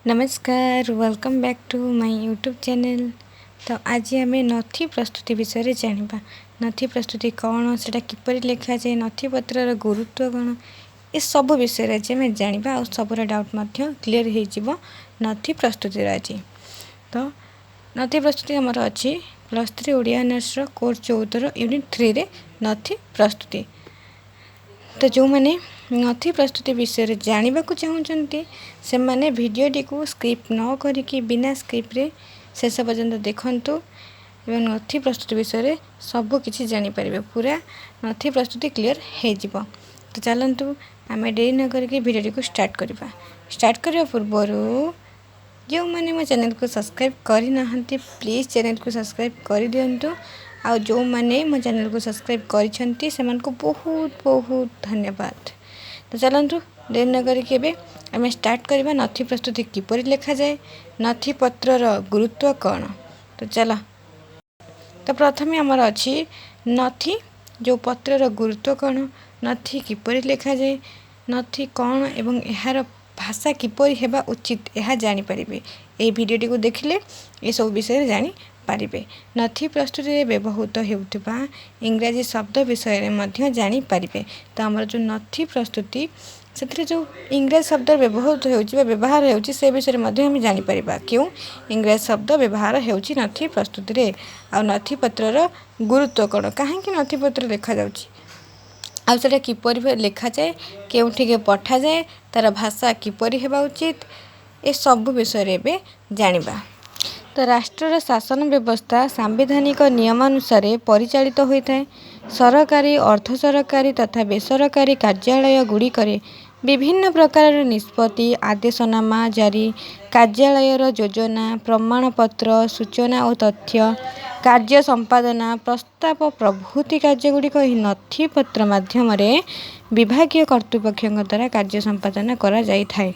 नमस्कार welcome back to my YouTube channel. तो आज आम नथी प्रस्तुति विषय जाना। नथी प्रस्तुति कौन, से किपर लिखा जाए, नथी पत्रर गुरुत्व कौन, ये सब विषय आज आम जाना और सब डाउट क्लीयर हो नथी प्रस्तुति। आज तो नथी प्रस्तुति आमर अच्छी +3 ओडिया ऑनर्स कोर्स 14 यूनिट 3 रे नथी प्रस्तुति। तो जो मैंने नथी प्रस्तुति विषय जानवा चाहते से मैंने वीडियोटी को स्किप न करिकी बिना स्किप्रे शेष पर्यंत देखूँ एवं नथी प्रस्तुति विषय सबकि जानीपर पूरा नथी प्रस्तुति क्लीयर हो। तो चलतु आम डेरी न करके वीडियोटी को स्टार्ट करने पूर्वर जो मैंने मो चैनल को सब्सक्राइब करना प्लीज़ चैनल को सब्सक्राइब कर दिंतु। आ जो मैंने मो चैनल को सब्सक्राइब करछंती सेमान को बहुत बहुत धन्यवाद। तो चलतु देर न करके आम स्टार्ट करवा नथी प्रस्तुति किपर लिखा जाए, नथी पत्रर गुरुत्व कौन। तो चल तो प्रथमे आमर अच्छी नथी जो पत्रर गुरुत्व कौन, नथी किपर लिखा जाए, नथी कौन एवं यार भाषा किपर हेबा उचित यह जानीपर ये वीडियोटी को देखिले ये सब विषय जानीपारे। नथी प्रस्तुति व्यवहृत होता इंग्राजी शब्द विषय में जानीपारे। तो आमर जो नथी प्रस्तुति से जो इंग्राजी शब्द व्यवहृत हो व्यवहार हो से विषय में हम जानीपर क्यों इंग्राजी शब्द व्यवहार हो नथी प्रस्तुति। आ नथी पत्रर गुरुत्व कौन, कहीं नथी पत्र लिखा जाउछि आउटा किपर लिखा जाए, केउठिके पठा जाए, तार भाषा किपर हेबा उचित, ये सब विषय जानिबा। तो राष्ट्रर शासन व्यवस्था सांविधानिक नियमानुसार परिचालित होता है। सरकारी अर्ध सरकारी तथा बेसरकारी कार्यालय गुड़िकरे विभिन्न प्रकार निष्पत्ति आदेशनामा जारी, कार्यालयर योजना, प्रमाणपत्र, सूचना और तथ्य, कार्य संपादना, प्रस्ताव प्रभृति कार्यगुड़िक नथी पत्र माध्यम विभागीय कर्तृपक्ष द्वारा कार्य संपादन करा जाइथाय।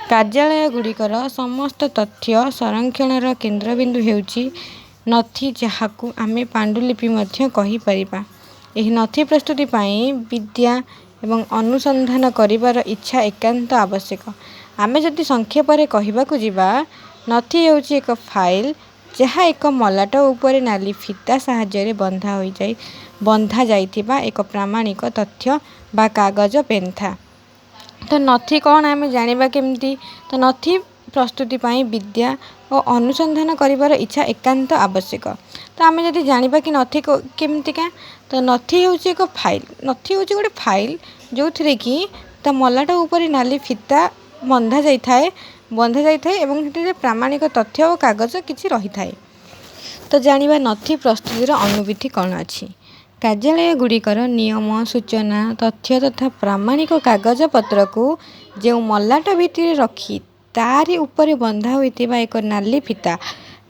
कार्यालय गुड़िकर समस्त तथ्य संरक्षणर केन्द्रबिंदु हेउची नथी, जहाकू आमे पांडुलिपि मध्य कहि परिबा। एही नथी प्रस्तुति पाई विद्या एवं अनुसंधान करिवार इच्छा एकांत आवश्यक। आमे जदि संक्षेप रे कहिबाकू जिबा नथी हेउची एक फाइल जहाँ एक मलाट उपरे नाली फिता साहाय्य बंधा जाइथिबा एक प्रामाणिक तथ्य बा कागज पेन्था। तो नथी कौन आम जानिबा केमती। तो नथी प्रस्तुति पाई विद्या और अनुसंधान करिवार इच्छा एकांत आवश्यक। तो आम जदि जानिबा कि नथी केमतिका, तो नथी होउची एक फाइल। नथी होउची गोटे फाइल जो थरे कि ता मलाट उपरे नाली फिता बंधा जाइथाए एवं सेठे प्रामाणिक तथ्य और कागज किछि रहिथाए। तो जानिबा नथी प्रस्तुतिर अनुविधि कौन अछि। कार्यालय गुड़िकर नियम, सूचना, तथ्य तथा प्रामाणिक कागज पत्र को जो मलाट भितर रखी तारी उपरे बंधा होइतिबा एक नाली फिता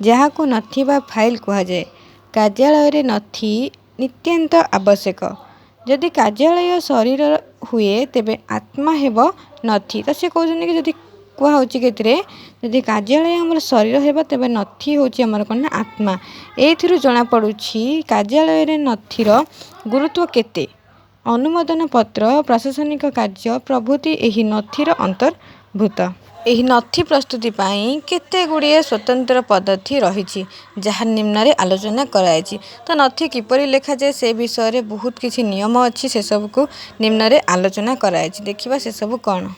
जहाको नथी बा फाइल कहा जाए। कार्यालय रे नथी नित्यंत आवश्यक। जदि कार्यालय शरीर हुए तेबे आत्मा हेब नथी। तो से कहउछन कि जदि कुआ होची केतरे जदि कार्यालय हमर शरीर हेबा तेबे नथी होची हमर कोन आत्मा। एथिरु जणा पडुछि कार्यालय रे नथीर गुरुत्व केते। अनुमोदन पत्र, प्रशासनिक कार्य प्रभृति एही नथीर अंतर्भूत। एही नथी प्रस्तुति पाई केते गुड़िए स्वतंत्र पद्धति रही जहाँ निम्न रे आलोचना कराई। तो नथी किपरि लिखा जाए से विषय रे बहुत किछि नियम अच्छी से सब को निम्न रे आलोचना कराई। देखिबा से सब कौन।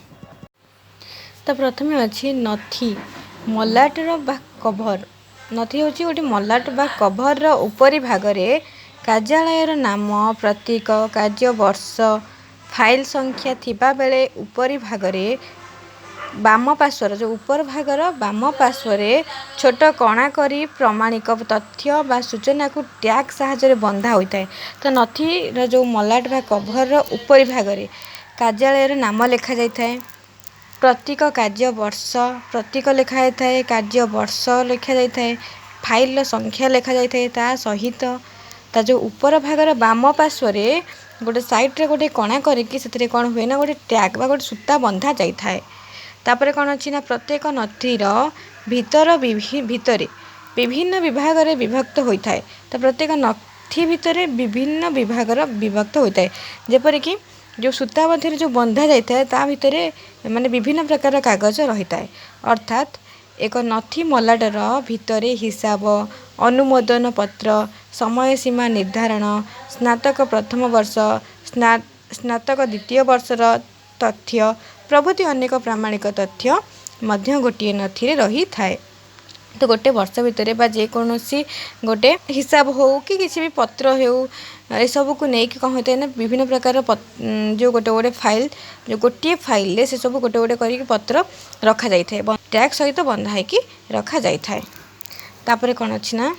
तो प्रथमे अच्छी नथी मलाटर बा कभर। नथी होची गोटे मलाट बा कभर उपरी भागरे कार्यालयर नाम, प्रतीक, कार्य वर्ष, फाइल संख्या थिबा बेले उपरी भागरे बाम पार्श्वर जो ऊपर भागर बाम पार्श्वरे छोट कणा करी प्रमाणिक तथ्य बा सूचना को टैग साहाय्य बंधा होता है। तो नथी जो मलाट बा कभर उपरी भागरे कार्यालयर नाम लिखा जाए, प्रतीक कार्य वर्ष प्रतीक लिखा जाता है, कार्य वर्ष लिखा जाता है, फाइल संख्या लिखा जाता है। ता सहित ता जो ऊपर भागर बाम पार्श्वरे गोटे साइड्रे गोटे कणा करिकी से कौन हुए ना गोटे टैग बा गोटे सूता बंधा जाए। तापर कौन अच्छी ना प्रत्येक नथीर भितर भितरे विभिन्न विभाग रे विभक्त होता है। तो प्रत्येक नथी भितर विभिन्न विभाग विभक्त होता है। जेपरिक जो सूता मध्य जो बंधा जाता है ता भितर माने विभिन्न प्रकार कागज रही है। अर्थात एक नथी मलाटर भितर हिसाब, अनुमोदन पत्र, समय सीमा निर्धारण, स्नातक प्रथम वर्ष, स्नातक द्वितीय वर्षर तथ्य प्रभृति अनेक प्रामाणिक तथ्य मध्य गोटे नथी रही थाए। तो गोटे वर्ष भितर बा जेकोसी गोटे हिसाब हो कि किसी भी पत्र हो ए सब को नहीं कौन होता है ना विभिन्न प्रकार जो गोटे गोटे फाइल जो गोटे फाइल से सब गोटे गोटे करके पत्र रखा जाए टैग सहित बंधा होकर रखा जाए। तापर कौन अच्छी ना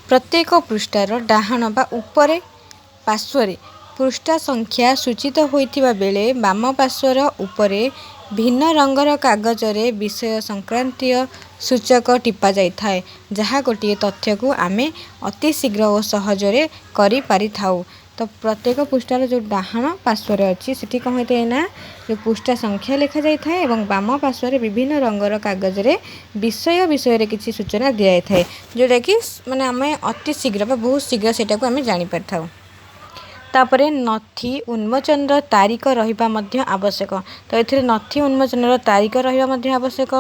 प्रत्येक पृष्ठार डाहाण बा उपरे पार्श्व पृष्ठा संख्या सूचित होइतिबा बेले बाम पार्श्वर उपरे भिन्न रंगर कागजरे विषय संक्रांतीय सूचक टिपा जाई थाए जहाँ गोटे तथ्य को आमे अति शीघ्र और सहजरे करि पारि थाउ। तो प्रत्येक पृष्ठार जो डाहाण पार्श्वर अच्छी सेठी कौन होता है ना जो पृष्ठा संख्या लिखा जाई थाए एवं बाम पार्श्वर विभिन्न रंगर कागजरे विषय किसी सूचना दि जाई थाए जोटा कि माने आमे अति शीघ्र बा बहुत शीघ्र सेटा को आमे जानि पारि थाउ। तापरे नथी उन्मोचन तारीख रहिबा मध्य आवश्यक। तो एथिरे नथी उन्मोचन तारीख रहिबा मध्य आवश्यक।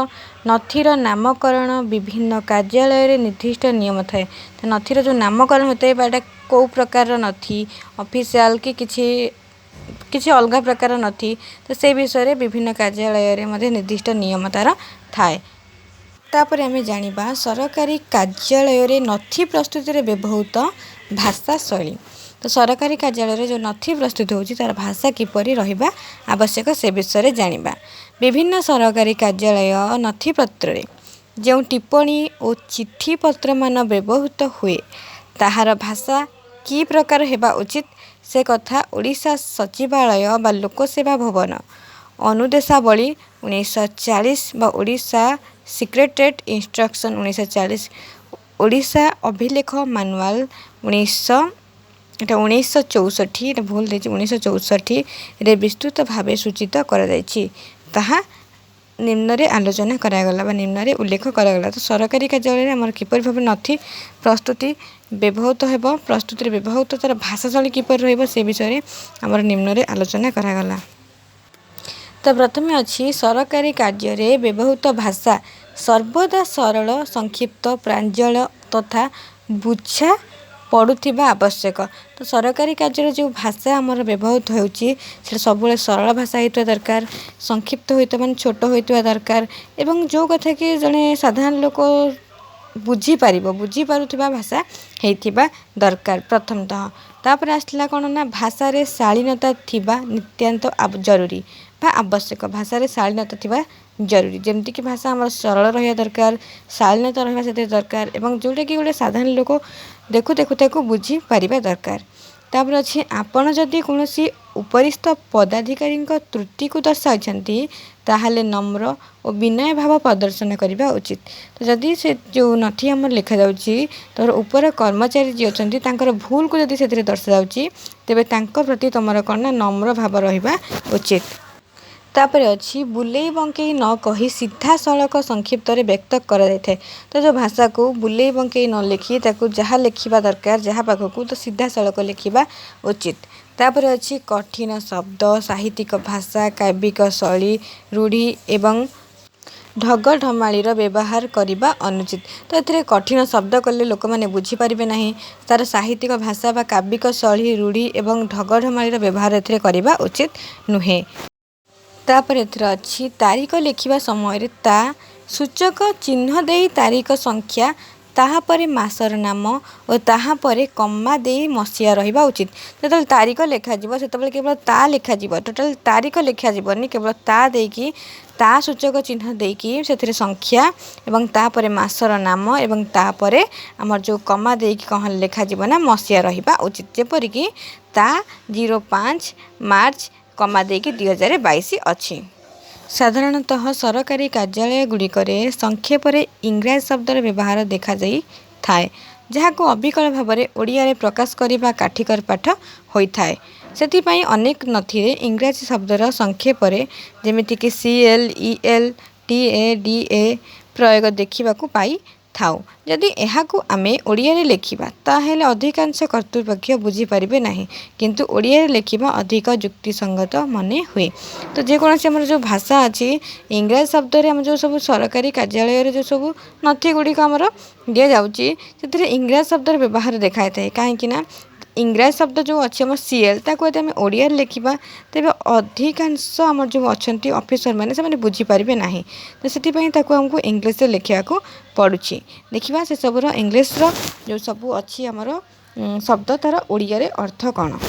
नथीर नामकरण विभिन्न कार्यालय निर्दिष्ट नियम थाए। तो नथीर जो नामकरण होता है बाटा कौ प्रकार नथी ऑफिशियल कि किछि अलग प्रकार नथी तो से विषय विभिन्न कार्यालय मध्ये निर्दिष्ट नियम तार थाए। तापर आमे जानिबा सरकारी कार्यालय नथी प्रस्तुति रे व्यवहृत भाषा शैली। तो सरकारी कार्यालय जो नथी प्रस्तुत होची तार भाषा किपरि रहिबा आवश्यक से विषय जानिबा। विभिन्न सरकारी कार्यालय नथी पत्र रे जो टिप्पणी और चिट्ठी पत्र मान व्यवहृत हुए ताहार भाषा की प्रकार हेबा उचित से कथा ओडिशा सचिवालय बा लोकसेवा भवन अनुदेशावली 1940 बा ओडिशा सिक्रेटेट इंस्ट्रक्शन 1940 ओडिशा अभिलेख मानुआल 1964 भूल दे 1964 रे विस्तृत भावे सूचित करा जायछि ताहा निम्न रे आलोचना करागला बा निम्न रे उल्लेख करागला। तो सरकारी कार्यालय आमर किपर भाव नथी प्रस्तुति व्यवहृत हेबो प्रस्तुति रे व्यवहृत तार भाषा शैली किपर रहइबो से विषय आमर निम्न रे आलोचना करागला। तो प्रथमे अच्छी सरकारी कार्य रे व्यवहृत भाषा सर्वदा सरल संक्षिप्त प्रांजल तथा बुझा पड़ुथिबा आवश्यक। तो सरकारी कार्य जो भाषा आमर व्यवहृत होउची से सब सरल भाषा होइतो दरकार संक्षिप्त होइतो मान छोट होइतो दरकार एवं जो कथा कि जने साधारण लोक बुझी पारुथिबा भाषा हेइथिबा दरकार प्रथमतः। तापर आसला कोन ना भाषा रे शालीनता थिबा नित्यांत जरूरी बा आवश्यक। भाषा रे शालीनता थिबा जरूरी जेमती कि भाषा आम सरल रहा दरकार शालीनता रहा से दरकार एवं जोटा कि गोटे साधारण लोक देखु देखु ताको बुझी पारिबा दरकार। तापर अच्छी आपण जदि कौनसी उपरिस्थ पदाधिकारी त्रुटि को दर्शाइछन्ति ताहले नम्र और विनय भाव प्रदर्शन करने उचित। तो जदि से जो नथी आम लिखा जाउची तोर ऊपर कर्मचारी जी अछन्ति तांकर भूल को जदि सेथिरे दर्शा जाउची तेबे तांकर प्रति तमर कना नम्र भाव रहिबा उचित। तापर अच्छी बुलेई बंकई न कही सीधा सड़क संक्षिप्त रे व्यक्त करा जायथे। तो जो भाषा को बुलेई बंकई न लिखी ताकू जहाँ लिखिबा दरकार जहाँ पाखकू तो सीधा सड़क लिखिबा उचित। तापर अच्छी कठिन शब्द साहित्यिक भाषा काव्यिक शैली रूढ़ी एवं ढग ढमाली व्यवहार करने अनुचित। तो ये कठिन शब्द कले लोक मैंने बुझीपारे ना तार साहित्यिक भाषा बा काव्यिक शैली रूढ़ी एवं ढग ढमाली व्यवहार एथिरे करने उचित नुहे। तापर एथिरे अच्छी तारीख लिखिबा समय ता सूचक चिन्ह दे तारीख संख्या ताहापरे मासर नाम और ताहापरे कम्मा दे मसीहा रहिबा उचित। जो तारीख लिखा से केवल ता लिखा टोटाल तारीख लिखा जीवनी केवल ता देकी ता सूचक चिन्ह देकी से संख्या एवं तापरे मासर नाम एवं तापरे आमर जो कमा देकी कहाँ लिखा ना मसीहा रहिबा उचित। जेपरिक ता 05 मार्च कमा देकी 2022 अच्छी। साधारणतः सरकारी कार्यालय गुड़िकरे संक्षेपरे इंग्राजी शब्दर व्यवहार देखा जाई थाए जहाँ को अविकल भाव में ओडिया रे प्रकाश करने काठिकर पाठ होता है। से अनेक नथिरे इंग्राजी शब्दर संक्षेपरे जेमितिक CL EL TA DA प्रयोग देखा पाई थाउ जदि एहाकु आमे ओडिया लेखिबा ताहेले अधिकांश कर्तृपक्ष बुझीपारे ना किंतु ओडिया लेखिबा अधिक युक्तिसंगत मने हुए। तो जेकोसी आम जो भाषा अच्छी इंग्राजी शब्द आम जो सब सरकारी कार्यालय जो सब नथी गुड़िक आमर दि जाऊँगी से इंग्राजी शब्द व्यवहार देखाई था कहीं इंग्राजी शब्द जो अच्छे आम सीएल ताको यदि आम ओडिया लिखा तेज अधिकांश आम जो अच्छा ऑफिसर मैंने से बुझीपारे ना तो से आमको इंग्लीश लिखा पड़ुछि देखा से सबूर इंग्लीश जो सब अच्छी आमर शब्द तार ओडिया अर्थ कौन।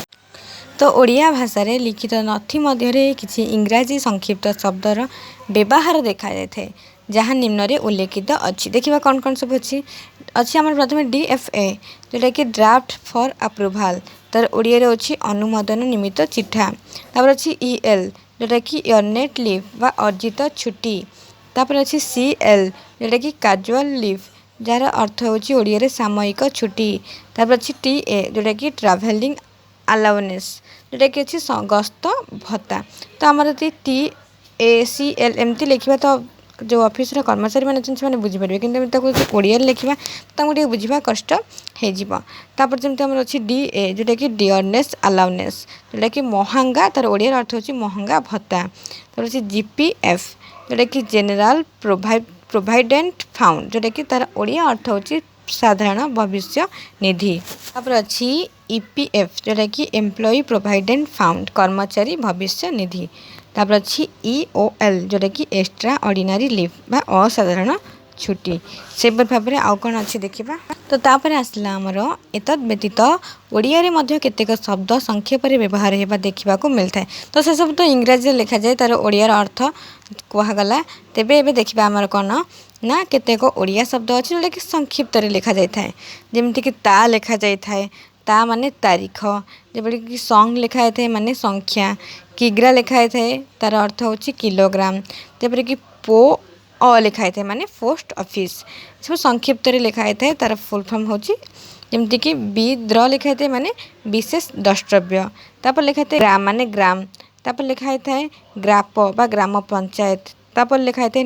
तो ओडिया भाषा रे लिखित नथी मध्य किसी इंग्राजी संक्षिप्त शब्दर व्यवहार देखा जाए जहाँ निम्न रे उल्लेखित अच्छी देखिए कौन कौन सब अच्छी अच्छी आम प्रथम DFA जोटा कि ड्राफ्ट फॉर अप्रूवाल तार ओडिया अच्छी अनुमोदन निमित्त चिठा तापर अच्छी EL जोटा कि इयरनेट लीव बा अर्जित छुट्टी तापर अच्छी CL जोटा कि कैजुअल लीव जार अर्थ होची ओडिया सामयिक छुट्टी तापर अच्छी TA जोटा कि ट्रैवलिंग अलाउनेस जोटा कि अच्छी गस्त भत्ता। तो आमर TACL एमती लिखा तो जो ऑफिस कर्मचारी मैंने बुझीपारे कि ओडिया लिखा तो बुझा कष्ट होपर जमी आम अच्छी DA जोटा कि डियरनेस अलाउनेस जोटा कि महंगा तार ओडिया अर्थ होची महंगा भत्ता तार अच्छी GPF जोटा कि जेनेराल प्रोविडेंट फंड जोटा कि तार ओडिया अर्थ होची साधारण भविष्य निधि तापर अच्छी EPF जोटा कि एम्प्लॉय प्रोविडेंट फंड कर्मचारी भविष्य निधि तापर अच्छी EOL जोटा कि एक्स्ट्रा ऑर्डिनरी लीव बा असाधारण छुट्टी से भाव में आउ कौन अच्छी देखा। तो तापर आसला आमर एतद व्यतीत ओडिया रे मध्य केतेक शब्द संक्षेप व्यवहार होगा देखा मिलता है। तो से सब तो इंग्राजी लिखा जाए तार ओडियार अर्थ कहगला तेबे एबे देखा आमर कौन ना केतेक ओडिया शब्द अच्छे जोटा कि संक्षिप्त लिखा जाए जमीक ता लिखा जाए ता माने तारीख जबकि कि सॉन्ग लिखा है माने संख्या किग्रा लिखाई थाए तार अर्थ होची किलोग्राम जबकि कि पो लिखाई थाए माने पोस्ट ऑफिस सब संक्षिप्त लिखाई थाए तार फुल फॉर्म होची जमती कि विद्र लिखाई थाए माने विशेष द्रष्टव्य तापर लिखाई थाए ग्राम माने ग्राम तापर लिखाई थाए ग्राप बा ग्राम पंचायत तापर लिखाई थाए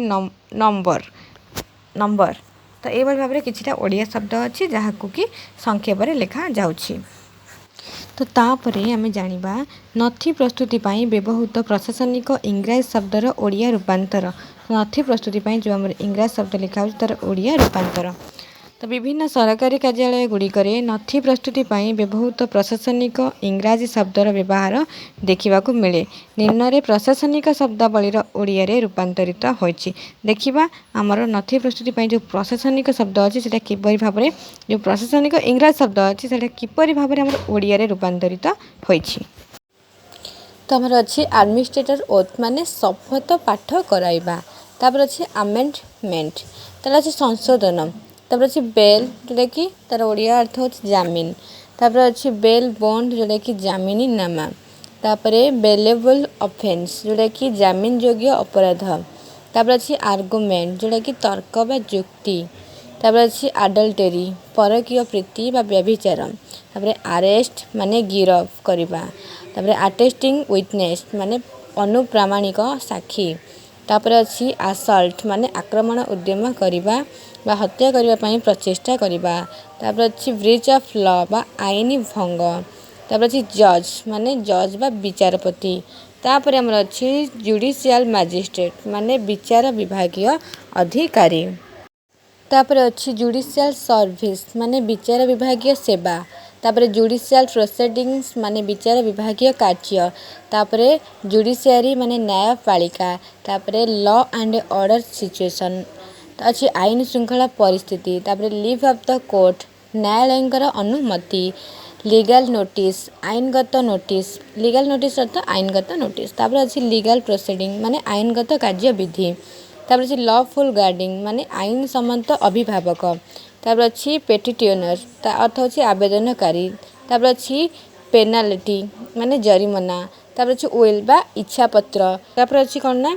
नंबर तो ये भाव में किसी ओडिया शब्द अच्छी जहाँ कि संक्षेप लिखा जाउछि। तो तापरे आमे जानिबा नथी प्रस्तुति पाई व्यवहृत प्रशासनिक इंग्राजी शब्दर ओडिया रूपांतर नथी प्रस्तुति पाई जो आम इंग्राजी शब्द लिखा हो तार ओडिया रूपांतर। तो विभिन्न सरकारी कार्यालय गुड़िक नथी प्रस्तुति पाई व्यवहृत प्रशासनिक इंग्राजी शब्दर व्यवहार देखा मिले निम्न रे प्रशासनिक शब्दावलीर ओडिया रे रूपांतरित होइछि देखिबा आमर नथी प्रस्तुति पाई जो प्रशासनिक शब्द अच्छी से किपरि भाव में जो प्रशासनिक इंग्राजी शब्द अच्छी से किपरि भाव में आमर ओडिया रे रूपांतरित होइछि। तो आमर अच्छी एडमिनिस्ट्रेटर ओथ माने शपथ पाठ कराइबा तापर अच्छी अमेंडमेंट तार अच्छी संशोधन तापर अच्छी बेल जोटा कि तार ओडिया अर्थ हो जामिन तापर अच्छी बेल बॉन्ड जोटा कि जामिनी नामा तापर बेलेबल ऑफेंस जोटा कि जामिन योग्य अपराध तापर अच्छी आर्गुमेंट जोटा कि तर्क बा जुक्ति तापर अच्छी अडल्टेरी परकीय प्रीति बा व्यभिचार तापर अरेस्ट माने गिरफ करवा तापर अटेस्टिंग विटनेस माने अनुप्रामाणिक साक्षी तापर अच्छी असल्ट माने आक्रमण उद्यम करवा बा हत्या करने पाई प्रचेष्टा करवा तापर अच्छी ब्रीच ऑफ लॉ बा आईनी भंग तापर अच्छी जज माने जज बा विचारपति तापर हमर अच्छी जुडिशियल मैजिस्ट्रेट माने विचार विभागीय अधिकारी तापर अच्छी जुडिशियल सर्विस माने विचार विभागीय सेवा तापर जुडिशियल प्रोसीडिंग्स माने विचार विभागीय कार्य तापर जुडिशियरी माने न्यायपालिका तापर लॉ एंड ऑर्डर सिचुएशन अच्छी आईन श्रृंखला परिस्थिति तापर लीव ऑफ द कोर्ट न्यायालयंकर अनुमति लीगल नोटिस आईनगत नोटिस लीगल नोटिस अर्थ आईनगत नोटिस तापर अच्छी लीगल प्रोसीडिंग माने आईनगत कार्यविधि तापर अच्छी लॉफुल गार्डिंग माने आईन सम्मत अभिभावक तापर अच्छी पेटिटियोनर ता अर्थ होची आवेदनकारी तापर अच्छी पेनाल्टी माने जरिमाना तापर अच्छी विल बा इच्छा पत्र तापर अच्छी कौन ना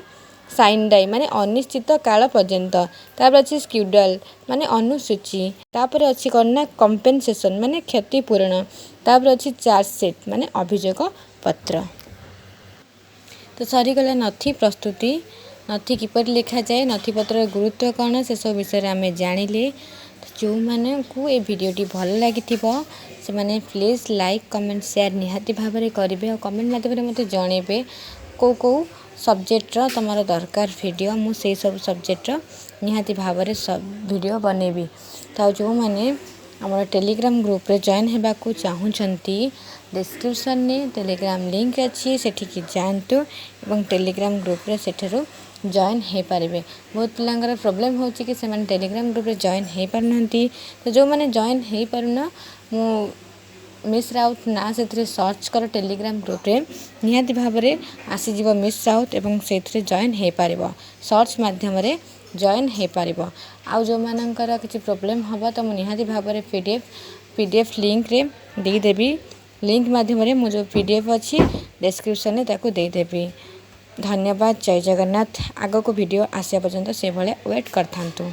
साइन डाई माने अनिश्चित काल पर्यंत तापर अच्छी स्क्यूडल माने अनुसूची तापर अच्छी कौन ना कंपेनसेशन माने क्षतिपूरण तापर अच्छी चार्जशीट माने अभियोग पत्र। तो सरीगला नथी प्रस्तुति नथी किपर लिखा जाए, नथिपत्र गुरुत्व कौन से सब विषय आम जानिले। जो माने को ए वीडियोटी भल लगी से माने प्लीज लाइक कमेंट शेयर निहाती भाव में करेंगे और कमेंट माध्यम मत जनइबे कौ सब्जेक्टर तुम दरकार वीडियो मुझे सब सब्जेक्टर निहाती भाव में सब वीडियो बनैबी। तो जो मैंने आम टेलीग्राम ग्रुप रे जॉइन होगा चाहूँगी डिस्क्रिप्शन में टेलीग्राम लिंक अच्छी सेठिकी जातु और टेलीग्राम ग्रुप रे सेठरू जॉइन हो पारे। बहुत पिलांकर प्रॉब्लम हो कि से टेलीग्राम ग्रुप रे जॉइन हो पारना। तो जो मैंने जॉइन हो पारुना मु मिस राउत ना से सर्च कर टेलीग्राम ग्रुप रे निहाती भाव में आसीज मिस राउत और से जॉइन हो पार सर्च मध्यम जॉइन हो पार। आउ जो मानकर किसी प्रॉब्लम हम तो मुझे निहाती भाव में पीडीएफ लिंक रे देदेवी लिंक माध्यम मु जो पीडीएफ अच्छी डिस्क्रिप्शन में ताकू देदेवी। धन्यवाद। जय जगन्नाथ। आग को वीडियो आसा पर्यंत से भाया वेट करथांतु।